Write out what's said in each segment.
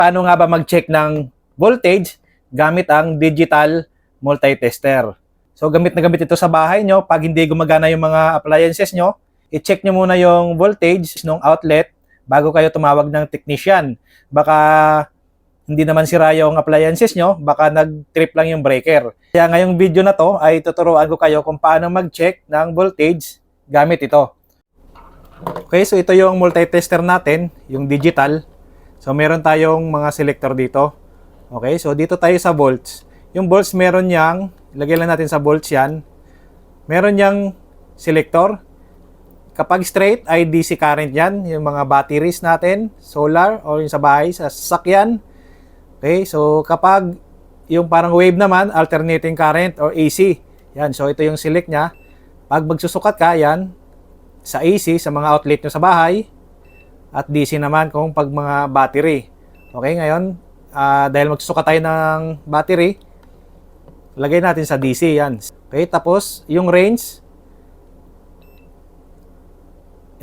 Paano nga ba mag-check ng voltage gamit ang digital multitester? So gamit na gamit ito sa bahay nyo. Pag hindi gumagana yung mga appliances nyo, i-check nyo muna yung voltage ng outlet bago kayo tumawag ng technician. Baka hindi naman sira yung appliances nyo, baka nag-trip lang yung breaker. Kaya ngayong video na to ay tuturuan ko kayo kung paano mag-check ng voltage gamit ito. Okay, so ito yung multitester natin, yung digital. So, meron tayong mga selector dito. Okay, so dito tayo sa volts. Yung volts meron niyang, ilagay lang natin sa volts yan. Meron niyang selector. Kapag straight ay DC current yan. Yung mga batteries natin, solar, o yung sa bahay, sa sasakyan. Okay, so kapag yung parang wave naman, alternating current or AC. Yan, so ito yung select niya. Pag magsusukat ka, yan, sa AC, sa mga outlet nyo sa bahay, at DC naman kung pag mga battery. Okay, ngayon, dahil magsusukat tayo ng battery, lagay natin sa DC, yan. Okay, tapos, yung range,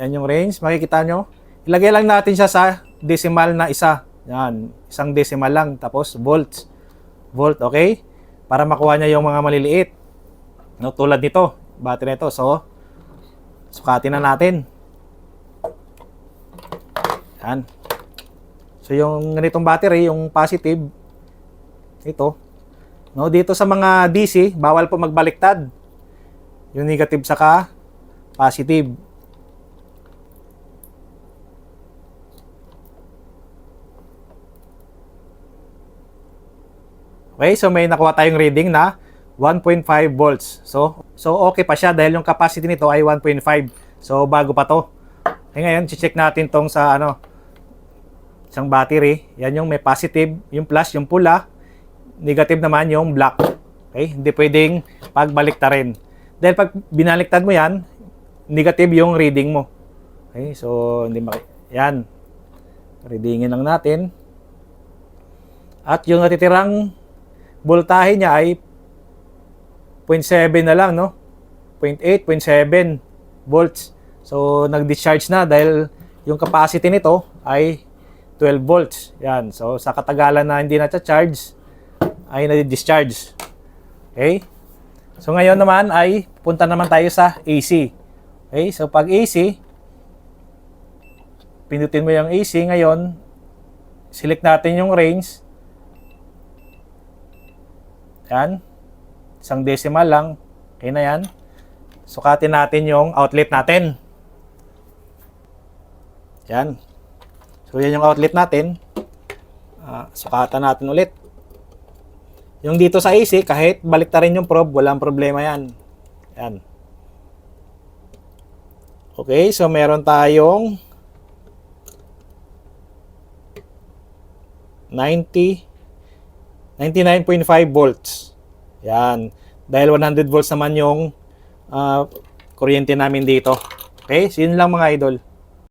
yan yung range, makikita nyo. Ilagay lang natin siya sa decimal na isa. Yan, isang decimal lang, tapos volts. Volt, okay? Para makuha niya yung mga maliliit. No, tulad nito, battery nito. So, sukatin na natin. Yan. So, yung ganitong battery, yung positive, ito. No, dito sa mga DC, bawal po magbaliktad. Yung negative saka positive. Okay, so may nakuha tayong reading na 1.5 volts. So okay pa siya dahil yung capacity nito ay 1.5. So, bago pa to. Okay, ngayon, check natin tong sa isang battery. Yan yung may positive, yung plus, yung pula. Negative naman yung black. Okay, hindi pwedeng pagbaliktarin. Dahil pag binaliktad mo yan, negative yung reading mo. Okay, so hindi yan. Readingin lang natin. At yung natitirang voltahe niya ay 0.7 na lang, no? 0.8, 0.7 volts. So, nag-discharge na dahil yung capacity nito ay 12 volts. Yan. So, sa katagalan na hindi na-charge, ay na-discharge. Okay? So, ngayon naman ay punta naman tayo sa AC. Okay? So, pag AC, pindutin mo yung AC. Ngayon, select natin yung range. Yan. Isang decimal lang. Okay na yan. Sukatin natin yung outlet natin. Yan. So, yan yung outlet natin. Sukatan natin ulit. Yung dito sa AC, kahit baliktarin yung probe, walang problema yan. Yan. Okay, so meron tayong 99.5 volts. Yan. Dahil 100 volts naman yung kuryente namin dito. Okay, so yun lang mga idol.